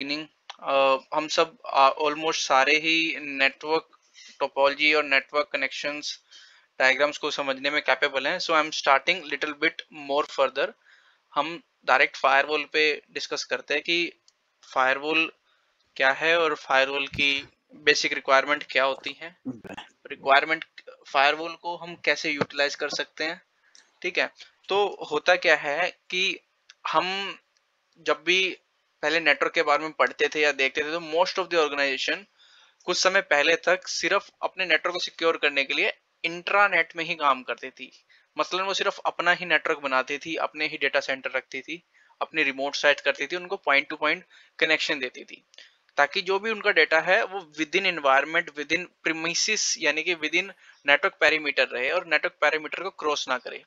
Beginning हम सब almost सारे ही नेटवर्क टोपोलॉजी और नेटवर्क कनेक्शंस डायग्राम्स को समझने में कैपेबल हैं। So I am starting little bit more further. हम डायरेक्ट फायरवॉल पे डिस्कस करते हैं कि फायरवॉल क्या है और फायरवॉल की बेसिक रिक्वायरमेंट क्या होती है, रिक्वायरमेंट फायरवॉल को हम कैसे यूटिलाइज कर सकते हैं। ठीक है, तो होता क्या है कि हम जब भी पहले नेटवर्क के बारे में पढ़ते थे या देखते थे तो मोस्ट ऑफ द ऑर्गेनाइजेशन कुछ समय पहले तक सिर्फ अपने नेटवर्क को सिक्योर करने के लिए इंट्रानेट में ही काम करती थी। मसलन वो सिर्फ अपना ही नेटवर्क बनाती थी, अपने ही डेटा सेंटर रखती थी, अपनी रिमोट साइट करती थी, उनको पॉइंट टू पॉइंट कनेक्शन देती थी ताकि जो भी उनका डेटा है वो within environment, within premises यानी कि विद इन नेटवर्क पैरामीटर रहे और नेटवर्क पैरामीटर को क्रॉस ना करे।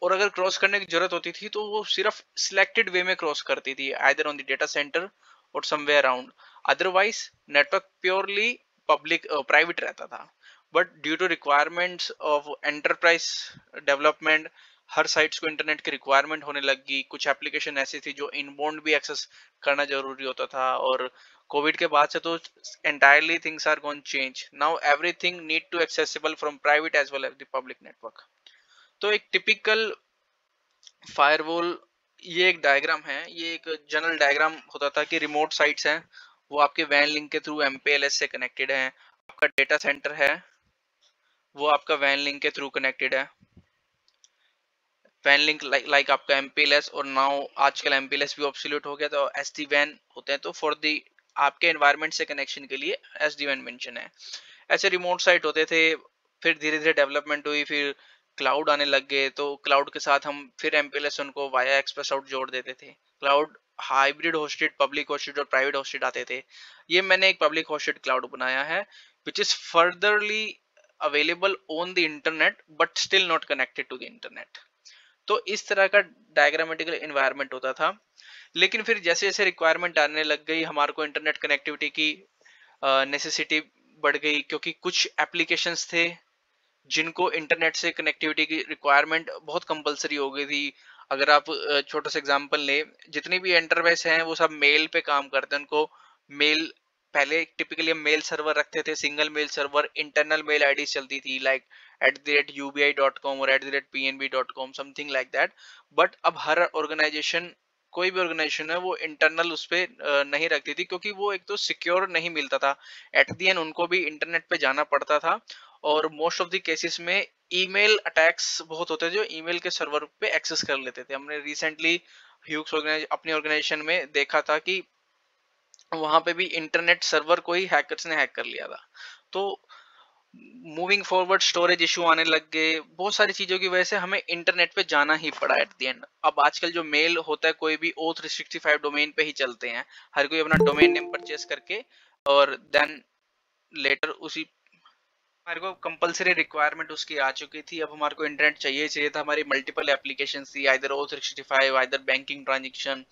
और अगर क्रॉस करने की जरूरत होती थी तो वो सिर्फ सिलेक्टेड वे में क्रॉस करती थी, either on the data center और somewhere around. Otherwise network purely public private रहता था। But due to requirements of enterprise development हर साइट्स को इंटरनेट की रिक्वायरमेंट होने लगी। कुछ एप्लीकेशन ऐसी थी जो इनबाउंड भी एक्सेस करना जरूरी होता था और कोविड के बाद से तो entirely things are gone change. Now everything need to accessible from private as well as the public network. तो एक टिपिकल फायरवॉल ये एक डायग्राम है, ये एक जनरल डायग्राम होता था कि रिमोट साइट्स हैं वो आपके वैन लिंक के थ्रू एमपीएलएस से कनेक्टेड है। आपका डेटा सेंटर है वो आपका वैन लिंक के थ्रू कनेक्टेड है। वैन लिंक लाइक आपका एमपीएलएस, और नाउ आजकल एमपीएलएस भी ऑब्सोल्यूट हो गया तो एसडी वैन होते हैं। तो फॉर दी आपके एनवायरनमेंट से कनेक्शन के लिए एसडी वैन मेंशन है। ऐसे रिमोट साइट होते थे, फिर धीरे धीरे डेवलपमेंट हुई, फिर क्लाउड आने लग गए तो क्लाउड के साथ हम फिर एमपीएलएस उनको वाया एक्सप्रेस आउट जोड़ देते थे। Cloud hybrid hosted, public hosted और प्राइवेट होस्टेड आते थे। ये मैंने एक पब्लिक होस्टेड क्लाउड बनाया है which is furtherly available on the internet but still not connected to the internet. तो इस तरह का डायग्रामेटिकल एनवायरनमेंट होता था। लेकिन फिर जैसे जैसे रिक्वायरमेंट आने लग गई, हमारे को इंटरनेट कनेक्टिविटी की नेसेसिटी बढ़ गई क्योंकि कुछ एप्लीकेशंस थे जिनको इंटरनेट से कनेक्टिविटी की रिक्वायरमेंट बहुत कंपलसरी हो गई थी। अगर आप छोटा सा एग्जांपल ले, जितनी भी एंटरप्राइज हैं वो सब मेल पे काम करते हैं। उनको मेल पहले टिपिकली मेल सर्वर रखते थे, single mail server, internal mail ID चलती थी लाइक @ubi.com और @pnb.com, something like that. But अब हर ऑर्गेनाइजेशन, कोई भी ऑर्गेनाइजेशन है वो इंटरनल उस पर नहीं रखती थी क्योंकि वो एक तो सिक्योर नहीं मिलता था। एट दी एंड उनको भी इंटरनेट पे जाना पड़ता था और मोस्ट ऑफ द केसेस में ईमेल अटैक्स बहुत होते थे जो ईमेल के सर्वर पे एक्सेस कर लेते थे। हमने रिसेंटली ह्यूक्स अपनी ऑर्गेनाइजेशन में देखा था कि वहां पे भी इंटरनेट सर्वर को ही हैकर्स ने हैक कर लिया था। तो मूविंग फॉरवर्ड स्टोरेज इशू आने लग गए, बहुत सारी चीजों की वजह से हमें इंटरनेट पे जाना ही पड़ा एट द एंड। अब आजकल जो मेल होता है कोई भी O365 डोमेन पे ही चलते हैं, हर कोई अपना डोमेन नेम परचेस करके और देन लेटर उसी हमारे को कंपलसरी रिक्वायरमेंट उसकी आ चुकी थी। अब हमारे को इंटरनेट चाहिए चाहिए था। हमारी मल्टीपल एप्लीकेशन थी, either O365, either banking transaction,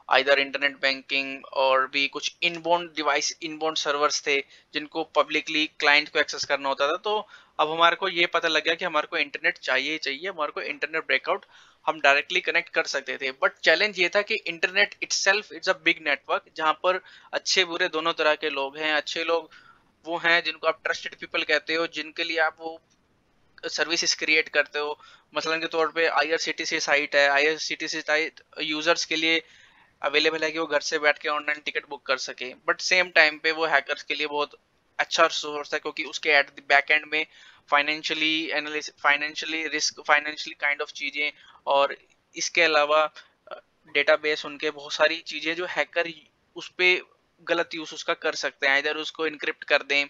either internet banking, और भी कुछ इनबाउंड डिवाइस, इनबाउंड सर्वर्स थे जिनको पब्लिकली क्लाइंट को एक्सेस करना होता था। तो अब हमारे को ये पता लग गया कि हमारे को इंटरनेट चाहिए चाहिए, हमारे को इंटरनेट ब्रेकआउट हम डायरेक्टली कनेक्ट कर सकते थे। बट चैलेंज ये था कि internet itself it's a big network जहां पर अच्छे बुरे दोनों तरह के लोग हैं। अच्छे लोग वो हैं जिनको आप ट्रस्टेड पीपल कहते हो, जिनके लिए आप वो सर्विसेज क्रिएट करते हो। मसलन के तौर पे आईआरसीटीसी साइट है, आईआरसीटीसी साइट यूजर्स के लिए अवेलेबल है कि वो घर से बैठ के ऑनलाइन टिकट बुक कर सके। बट सेम टाइम पे वो हैकर्स के लिए बहुत अच्छा सोर्स है क्योंकि उसके एट द बैक एंड में financially analysis, financially risk, financially kind of चीजें, और इसके अलावा डेटाबेस, उनके बहुत सारी चीजें जो हैकर उस पे गलत यूज उसका कर सकते हैं। इधर उसको इनक्रिप्ट कर दें,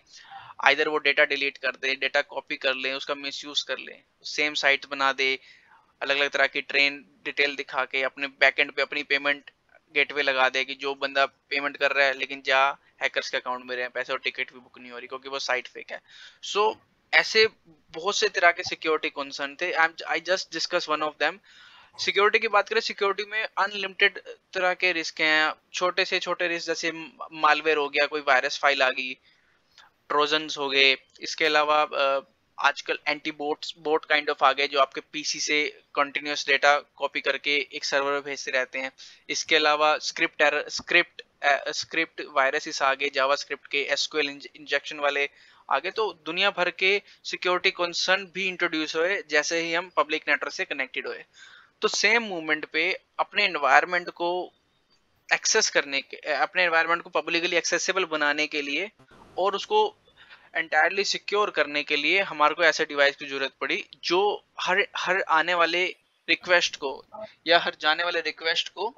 आइदर वो डेटा डिलीट कर दे, डेटा कॉपी कर ले, उसका मिसयूज कर ले, सेम साइट बना दे, अलग अलग तरह की ट्रेन डिटेल दिखा के अपने बैकएंड पे अपनी पेमेंट गेटवे लगा दे कि जो बंदा पेमेंट कर रहा है लेकिन जा हैकर्स के अकाउंट में रहे पैसे और टिकट भी बुक नहीं हो रही क्योंकि वो साइट फेक है। सो ऐसे बहुत से तरह के सिक्योरिटी कंसर्न थे। I just discuss one of them. Security की बात करें, सिक्योरिटी में अनलिमिटेड तरह के रिस्क हैं। छोटे से छोटे रिस्क जैसे मालवेयर हो गया, कोई वायरस फाइल आ गई, ट्रोजन्स हो गए। इसके अलावा आजकल एंटी बोट काइंड ऑफ आ गए जो आपके पीसी से कंटिन्यूअस डेटा कॉपी करके एक सर्वर में भेजते रहते हैं। इसके अलावा स्क्रिप्ट स्क्रिप्ट वायरसेस आ गए, जावास्क्रिप्ट के एसक्यूएल इंजेक्शन वाले आ गए, तो दुनिया भर के सिक्योरिटी कंसर्न भी इंट्रोड्यूस हुए जैसे ही हम पब्लिक नेटवर्क से कनेक्टेड हुए। तो सेम मूवमेंट पे अपने एनवायरनमेंट को एक्सेस करने के, अपने एनवायरनमेंट को पब्लिकली एक्सेसिबल बनाने के लिए और उसको एंटायरली सिक्योर करने के लिए हमारे को ऐसे डिवाइस की जरूरत पड़ी जो हर हर आने वाले रिक्वेस्ट को या हर जाने वाले रिक्वेस्ट को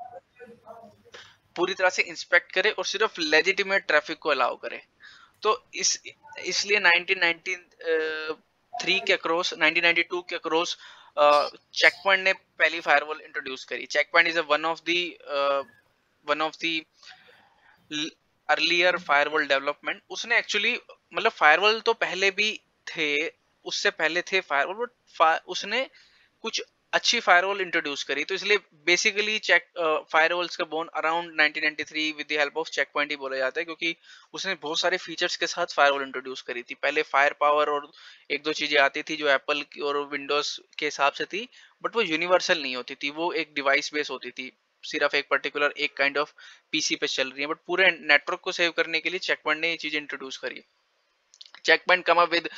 पूरी तरह से इंस्पेक्ट करे और सिर्फ लेजिटिमेट ट्रैफिक को अलाउ करे। तो इसलिए 1993 के अक्रॉस, 1992 के अक्रॉस चेक पॉइंट ने पहली फायरवॉल इंट्रोड्यूस करी। Check point is one of the earlier firewall development. उसने एक्चुअली, मतलब फायरवॉल तो पहले भी थे, उससे पहले थे फायरवॉल, बट उसने कुछ अच्छी फायरवॉल इंट्रोड्यूस करी। तो इसलिए बेसिकली चेक फायरवॉल्स का born around 1993 with the help of check point ही बोला जाता है, क्योंकि उसने बहुत सारे फीचर्स के साथ फायरवॉल इंट्रोड्यूस करी थी। पहले फायर पावर और एक दो चीजें आती थी जो एप्पल और विंडोज के हिसाब से थी, बट वो यूनिवर्सल नहीं होती थी, वो एक डिवाइस बेस होती थी, सिर्फ एक पर्टिकुलर एक काइंड ऑफ पीसी पे चल रही है। बट पूरे नेटवर्क को सेव करने के लिए चेक पॉइंट ने ये चीज इंट्रोड्यूस करी। Check point come up with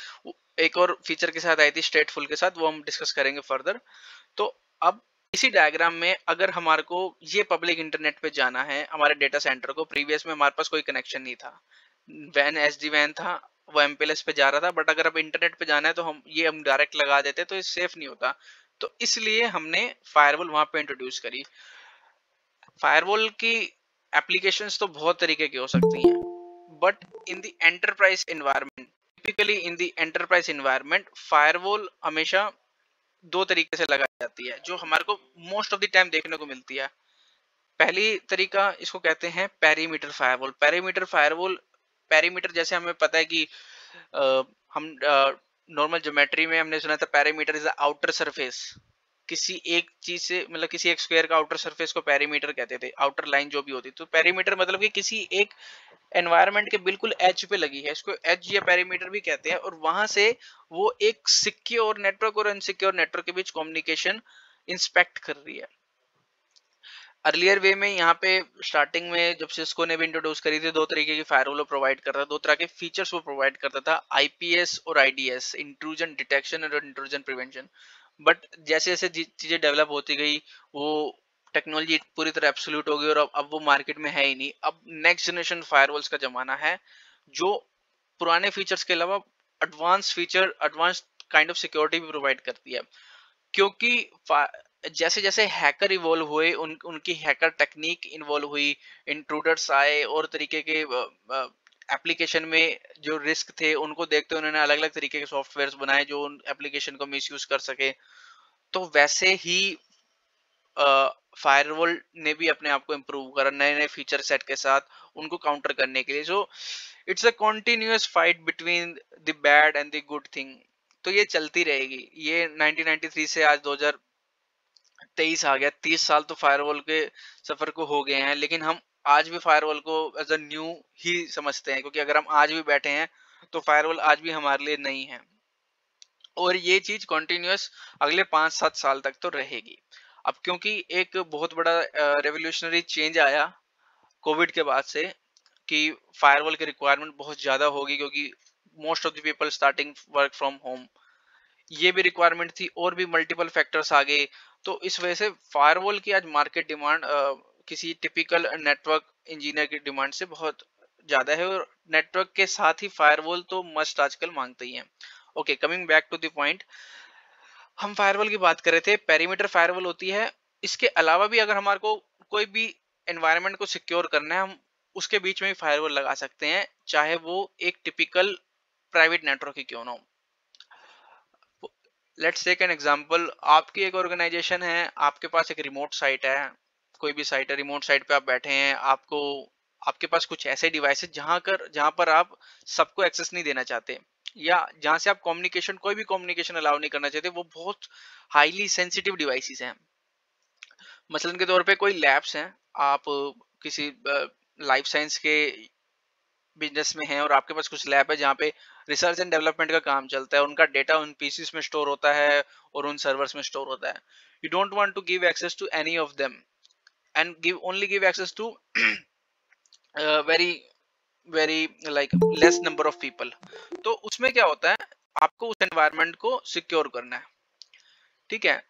एक और फीचर के साथ आई थी, स्टेटफुल के साथ, वो हम डिस्कस करेंगे फर्दर। तो अब इसी डायग्राम में अगर हमारे को ये पब्लिक इंटरनेट पे जाना है हमारे डेटा सेंटर को, प्रीवियस में हमारे पास कोई कनेक्शन नहीं था, वैन एसडी वैन था, वो एमपीएलएस पे जा रहा था, बट अगर अब इंटरनेट पे जाना है तो हम डायरेक्ट लगा देते तो ये सेफ नहीं होता। तो इसलिए हमने फायरवॉल वहां पे इंट्रोड्यूस करी। फायरवॉल की एप्लीकेशंस तो बहुत तरीके की हो सकती हैं, but in the enterprise environment, typically in the enterprise environment firewall हमेशा दो तरीके से लगाई जाती है जो हमारे को मोस्ट ऑफ द टाइम देखने को मिलती है। पहली तरीका इसको कहते हैं पेरीमीटर फायरवॉल। पेरीमीटर जैसे हमें पता है कि हम नॉर्मल ज्योमेट्री में हमने सुना था पेरीमीटर इज आउटर सरफेस, किसी एक चीज से, मतलब किसी एक स्क्वायर का आउटर सरफेस को पेरीमीटर कहते थे, आउटर लाइन जो भी होती। तो पेरीमीटर मतलब कि किसी एक एनवायरनमेंट के बिल्कुल एज पे लगी है, इसको एज या पेरीमीटर भी कहते हैं, और वहां से वो एक सिक्योर नेटवर्क और अनसिक्योर नेटवर्क के बीच कम्युनिकेशन इंस्पेक्ट कर रही है। अर्लियर वे में यहाँ पे स्टार्टिंग में जब सिस्को ने भी इंट्रोड्यूस करी थी, दो तरीके की फायरवॉल प्रोवाइड करता था, दो तरह के फीचर्स वो प्रोवाइड करता था, आईपीएस और आईडीएस, इंट्रूजन डिटेक्शन और इंट्रूजन प्रिवेंशन। बट जैसे जैसे चीजें डेवलप होती गई, वो टेक्नोलॉजी पूरी तरह एब्सोल्यूट हो गई और अब वो मार्केट में है ही नहीं। अब नेक्स्ट जनरेशन फायरवॉल्स का जमाना है जो पुराने फीचर्स के अलावा एडवांस काइंड ऑफ सिक्योरिटी भी प्रोवाइड करती है, क्योंकि जैसे जैसे हैकर इवॉल्व हुए, उनकी हैकर टेक्निक इन्वॉल्व हुई, इंट्रूडर्स आए और तरीके के एप्लीकेशन में जो रिस्क थे उनको देखते उन्होंने अलग अलग तरीके के सॉफ्टवेयर्स बनाए जो उन एप्लीकेशन को मिसयूज कर सके। तो वैसे ही फायरवॉल ने भी अपने आप को इम्प्रूव करा नए नए फीचर सेट के साथ उनको काउंटर करने के लिए। So it's a continuous fight between the bad and the good thing. तो ये चलती रहेगी। ये 1993 से आज 2023 आ गया, 30 साल तो फायरवॉल के सफर को हो गए हैं, लेकिन हम आज भी फायरवॉल को एज अ न्यू ही समझते हैं, क्योंकि अगर हम आज भी बैठे हैं तो फायरवॉल आज भी हमारे लिए नहीं है, और ये चीज कॉन्टिन्यूअस अगले 5-7 साल तक तो रहेगी। अब क्योंकि एक बहुत बड़ा रेवोल्यूशनरी चेंज आया कोविड के बाद से कि फायरवॉल की रिक्वायरमेंट बहुत ज्यादा होगी, क्योंकि most of the people starting work from home, ये भी रिक्वायरमेंट थी और भी मल्टीपल फैक्टर्स आ गए। तो इस वजह से फायरवॉल की आज मार्केट डिमांड किसी टिपिकल नेटवर्क इंजीनियर की डिमांड से बहुत ज्यादा है, और नेटवर्क के साथ ही फायरवॉल तो मस्ट आजकल मांगते ही हैं। Okay, coming back to the point, हम फायरवॉल की बात कर रहे थे, पेरीमीटर फायरवॉल होती है। इसके अलावा भी अगर हमारे को कोई भी एनवायरनमेंट को सिक्योर करना है, हम उसके बीच में भी फायरवॉल लगा सकते हैं, चाहे वो एक टिपिकल प्राइवेट नेटवर्क ही क्यों ना हो। लेट्स टेक एन एग्जांपल, आपकी एक ऑर्गेनाइजेशन है, आपके पास एक रिमोट साइट है, कोई भी साइट है, रिमोट साइट पे आप बैठे हैं, आपको आपके पास कुछ ऐसे डिवाइस है जहां पर आप सबको एक्सेस नहीं देना चाहते, या जहां से आप कम्युनिकेशन, कोई भी कम्युनिकेशन अलाउ नहीं करना चाहते, वो बहुत हाईली सेंसिटिव डिवाइसेस हैं। मसलन के तौर पे कोई लैब्स हैं, आप किसी लाइफ साइंस के बिजनेस में हैं और आपके पास कुछ लैब है जहाँ पे रिसर्च एंड डेवलपमेंट का काम चलता है, उनका डेटा उन पीसीस में स्टोर होता है और उन सर्वर्स में स्टोर होता है। You don't want to give access to any of them, and give access to very very like less number of people. तो उसमें क्या होता है, आपको उस एनवायरनमेंट को सिक्योर करना है, ठीक है।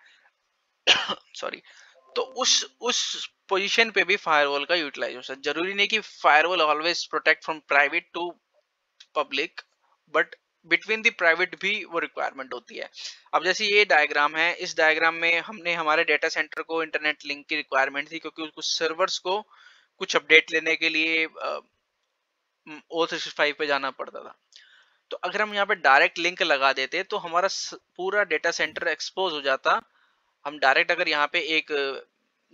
सॉरी। तो उस पोजीशन पे भी फायरवॉल का यूटिलाइजेशन जरूरी नहीं कि firewall always protect from private to public, but between the private भी वो रिक्वायरमेंट होती है। अब जैसे ये डायग्राम है, इस डायग्राम में हमने हमारे डेटा सेंटर को इंटरनेट लिंक की रिक्वायरमेंट थी, क्योंकि कुछ सर्वर्स को कुछ अपडेट लेने के लिए O365 पे जाना पड़ता था। तो अगर हम यहाँ पे डायरेक्ट लिंक लगा देते तो हमारा पूरा डेटा सेंटर एक्सपोज हो जाता। हम डायरेक्ट अगर यहाँ पे एक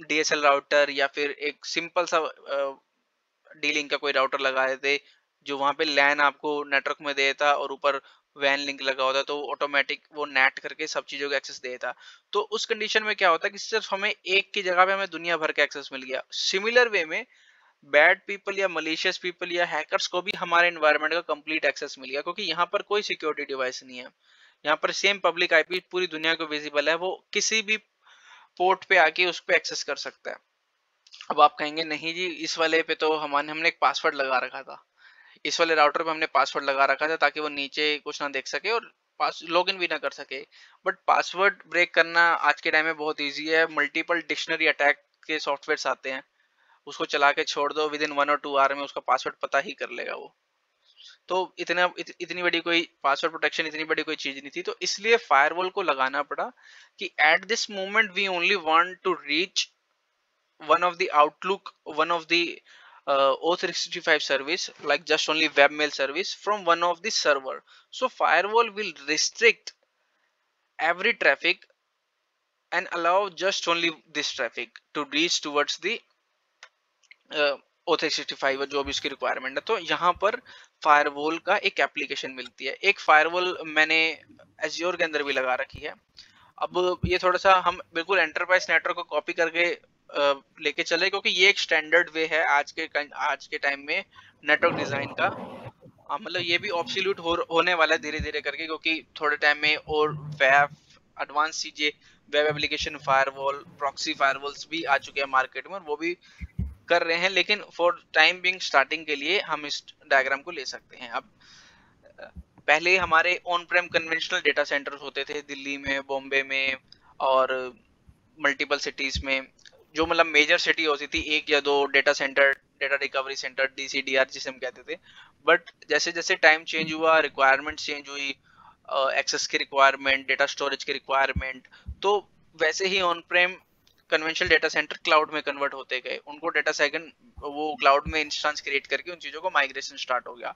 DSL राउटर या फिर एक सिंपल सा डी लिंक का कोई राउटर लगा देते, जो वहां पे लैन आपको नेटवर्क में देता और ऊपर वैन लिंक लगा होता, तो ऑटोमेटिक वो नेट करके सब चीजों को एक्सेस देता। तो उस कंडीशन में क्या होता है कि सिर्फ हमें एक की जगह पे हमें दुनिया भर का एक्सेस मिल गया। सिमिलर वे में बैड पीपल या मलिशियस पीपल या हैकर्स को भी हमारे एनवायरनमेंट का कंप्लीट एक्सेस मिल गया, क्योंकि यहाँ पर कोई सिक्योरिटी डिवाइस नहीं है। यहाँ पर सेम पब्लिक आईपी पूरी दुनिया को विजिबल है, वो किसी भी पोर्ट पे आके उस पर एक्सेस कर सकता है। अब आप कहेंगे नहीं जी, इस वाले पे तो हमने एक पासवर्ड लगा रखा था, इस वाले राउटर पे हमने पासवर्ड लगा रखा था ताकि वो नीचे कुछ ना देख सके और पास लॉगिन भी ना कर सके। बट पासवर्ड ब्रेक करना आज के टाइम में बहुत इजी है, मल्टीपल डिक्शनरी अटैक के सॉफ्टवेयर आते हैं, उसको चला के छोड़ दो, विद इन 1 और 2 आवर में उसका पासवर्ड पता ही कर लेगा वो। तो इतनी बड़ी कोई पासवर्ड प्रोटेक्शन इतनी बड़ी कोई चीज नहीं थी, तो इसलिए फायरवॉल को लगाना पड़ा कि at this moment we only want to reach one of the Outlook, one of the O365 service, like just only webmail service from one of the server. So firewall will restrict every traffic and allow just only this traffic to reach towards the O365 जो भी उसकी requirement है। तो यहाँ पर firewall का एक application मिलती है। एक फायरवॉल मैंने एज्योर के अंदर भी लगा रखी है। अब ये थोड़ा सा हम बिल्कुल एंटरप्राइज नेटवर्क को कॉपी करके लेके चले, क्योंकि ये एक स्टैंडर्ड वे है आज के टाइम में नेटवर्क डिजाइन का। मतलब ये भी ऑब्सोल्यूट होने वाला है धीरे धीरे करके, क्योंकि थोड़े टाइम में और वेब एडवांस चीजें, web application firewall, proxy firewalls भी आ चुके हैं मार्केट में और वो भी कर रहे हैं। लेकिन फॉर टाइम बिंग स्टार्टिंग के लिए हम इस डायग्राम को ले सकते हैं। अब पहले हमारे on prem conventional data centres होते थे दिल्ली में, बॉम्बे में और मल्टीपल सिटीज में, जो मतलब मेजर सिटी होती थी एक या दो data centre, data recovery centre, DCDR जिसे हम कहते थे। बट जैसे जैसे टाइम चेंज हुआ, रिक्वायरमेंट चेंज हुई, एक्सेस की रिक्वायरमेंट, डेटा स्टोरेज की रिक्वायरमेंट, तो वैसे ही on prem conventional data centre cloud में कन्वर्ट होते गए। उनको डेटा सेकंड वो क्लाउड में इंस्टेंस क्रिएट करके उन चीजों को माइग्रेशन स्टार्ट हो गया।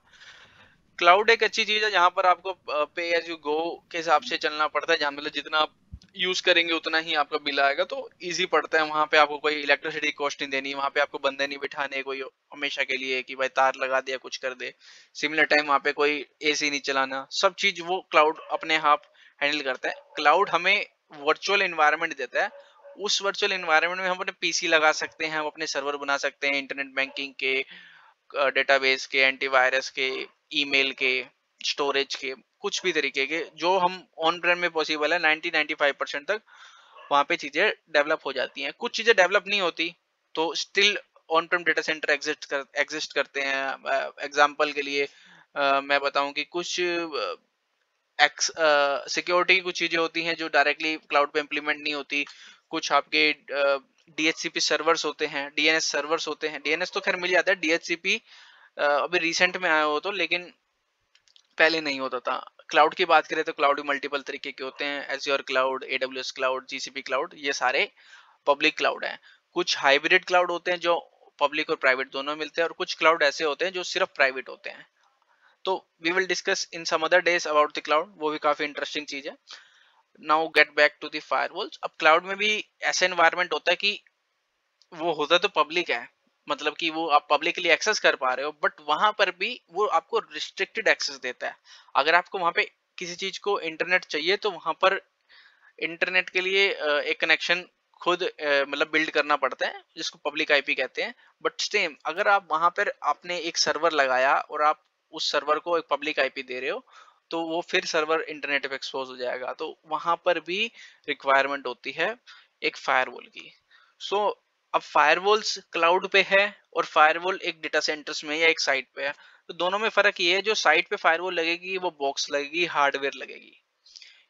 क्लाउड एक अच्छी चीज है जहां पर आपको पे एज यू गो के हिसाब से चलना पड़ता है, जहां मतलब जितना आप यूज करेंगे उतना ही आपका बिल आएगा, तो इजी पड़ता है। वहां पे आपको कोई इलेक्ट्रिसिटी कॉस्ट नहीं देनी, वहां पे आपको बंदे नहीं बिठाने कोई हमेशा के लिए कि भाई तार लगा दिया कुछ कर दे। सिमिलर टाइम वहां पे कोई AC नहीं चलाना, सब चीज वो क्लाउड अपने आप हैंडल करता है। क्लाउड हमें वर्चुअल इन्वायरमेंट देता है, उस वर्चुअल इन्वायरमेंट में हम अपने PC लगा सकते हैं, हम अपने सर्वर बना सकते हैं, इंटरनेट बैंकिंग के, डेटाबेस के, एंटीवायरस के, ईमेल के, स्टोरेज के, कुछ भी तरीके के जो हम ऑन प्रेम में पॉसिबल है 90-95% तक वहां पे चीजें डेवलप हो जाती हैं। कुछ चीजें डेवलप नहीं होती तो still on Prem data centre exist करते हैं। एग्जांपल के लिए मैं बताऊं कि कुछ सिक्योरिटी की कुछ चीजें होती हैं जो डायरेक्टली क्लाउड पे इम्प्लीमेंट नहीं होती। कुछ आपके DHCP सर्वर्स होते हैं, DNS सर्वर्स होते हैं। DNS तो खैर मिल जाता है, DHCP अभी रिसेंट में आया हो तो, लेकिन पहले नहीं होता था। क्लाउड की बात करें तो क्लाउड भी मल्टीपल तरीके के होते हैं, Azure cloud, AWS cloud, GCP cloud, ये सारे पब्लिक क्लाउड हैं। कुछ हाइब्रिड क्लाउड होते हैं जो पब्लिक और प्राइवेट दोनों मिलते हैं, और कुछ क्लाउड ऐसे होते हैं जो सिर्फ प्राइवेट होते हैं। तो we will discuss in some other days about the cloud, वो भी काफी इंटरेस्टिंग चीज है। Now get back to the firewalls. अब क्लाउड में भी ऐसा एनवायरनमेंट होता है कि वो होता तो पब्लिक है, मतलब कि वो आप पब्लिकली एक्सेस कर पा रहे हो, बट वहां पर भी वो आपको रिस्ट्रिक्टेड एक्सेस देता है। अगर आपको वहां पे किसी चीज को इंटरनेट चाहिए तो वहां पर इंटरनेट के लिए एक कनेक्शन खुद मतलब बिल्ड करना पड़ता है, जिसको पब्लिक आईपी कहते हैं। बट सेम अगर आप वहां पर आपने एक सर्वर लगाया और आप उस सर्वर को एक पब्लिक आईपी दे रहे हो, तो वो फिर सर्वर इंटरनेट पे एक्सपोज हो जाएगा। तो वहां पर भी रिक्वायरमेंट होती है एक फायरवॉल की। सो अब फायरवॉल्स क्लाउड पे है और फायरवॉल एक डेटा सेंटर्स में या एक साइट पे है, तो दोनों में फर्क ये है, जो साइट पे फायरवॉल लगेगी वो बॉक्स लगेगी, हार्डवेयर लगेगी,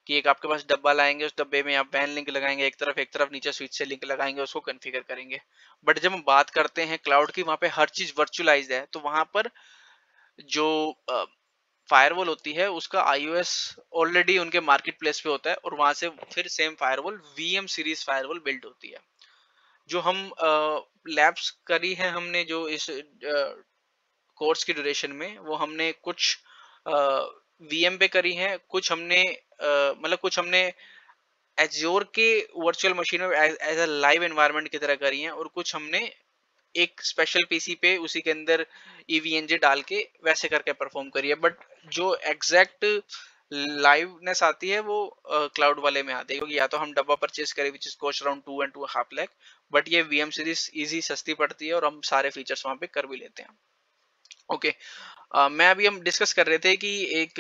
कि एक आपके पास डब्बा लाएंगे, उस डब्बे में आप वैन लिंक लगाएंगे, एक तरफ नीचे स्विच से लिंक लगाएंगे, उसको कॉन्फ़िगर करेंगे। बट जब हम बात करते हैं क्लाउड की, वहां पे हर चीज वर्चुअलाइज्ड है, तो वहां पर जो फायरवॉल होती है उसका iOS ऑलरेडी उनके मार्केट प्लेस पे होता है, और वहां से फिर same firewall VM series firewall build होती है। जो हम लैब्स करी है हमने जो इस कोर्स की ड्यूरेशन में, वो हमने कुछ VM पे करी है, कुछ हमने मतलब कुछ हमने एज्योर के वर्चुअल मशीन में एज अ लाइव एनवायरनमेंट की तरह करी हैं, और कुछ हमने एक स्पेशल पीसी पे उसी के अंदर EVNG डाल के वैसे करके परफॉर्म करी है। बट जो एग्जैक्ट लाइवनेस आती है वो क्लाउड वाले में आती है, क्योंकि या तो हम डब्बा परचेज करें which is cost around 2 and 2.5 lakh, but ये VM सीरीज इजी सस्ती पड़ती है और हम सारे फीचर्स वहां पे कर भी लेते हैं। ओके, मैं अभी हम डिस्कस कर रहे थे कि एक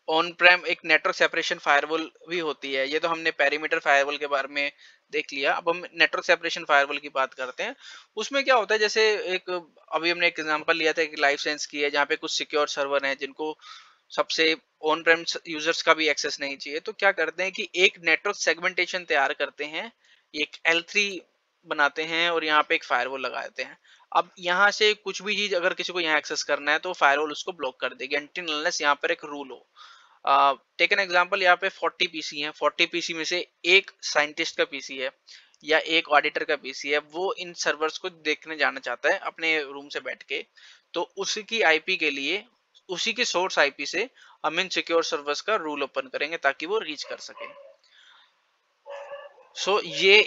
ऑन प्रेम एक नेटवर्क सेपरेशन फायरवॉल भी होती है। ये तो हमने पेरीमीटर फायरवॉल के बारे में देख लिया, अब हम नेटवर्क सेपरेशन फायरवॉल की बात करते हैं। उसमें क्या होता है, जैसे एक अभी हमने एक एग्जांपल लिया था एक लाइफ सेंस की है, जहाँ पे कुछ सिक्योर सर्वर हैं जिनको सबसे ऑन प्रेम यूजर्स का भी एक्सेस नहीं चाहिए, तो क्या करते हैं कि एक नेटवर्क सेगमेंटेशन तैयार करते हैं, एक L3 बनाते हैं और यहाँ पे एक फायरवॉल लगा देते हैं। अब यहाँ से कुछ भी चीज अगर किसी को यहाँ एक्सेस करना है तो फायरवॉल उसको ब्लॉक कर देगी, अनटिल अनलेस यहाँ पर एक रूल हो। टेक एन एग्जांपल, यहाँ पे 40 पीसी हैं, 40 पीसी में से एक साइंटिस्ट का पीसी है या एक ऑडिटर का पीसी है, वो इन सर्वर्स को देखने जाना चाहता है अपने रूम से बैठ के, तो उसी की आईपी के लिए उसी के सोर्स आईपी से हम इन सिक्योर सर्वर्स का रूल ओपन करेंगे ताकि वो रीच कर सके। सो ये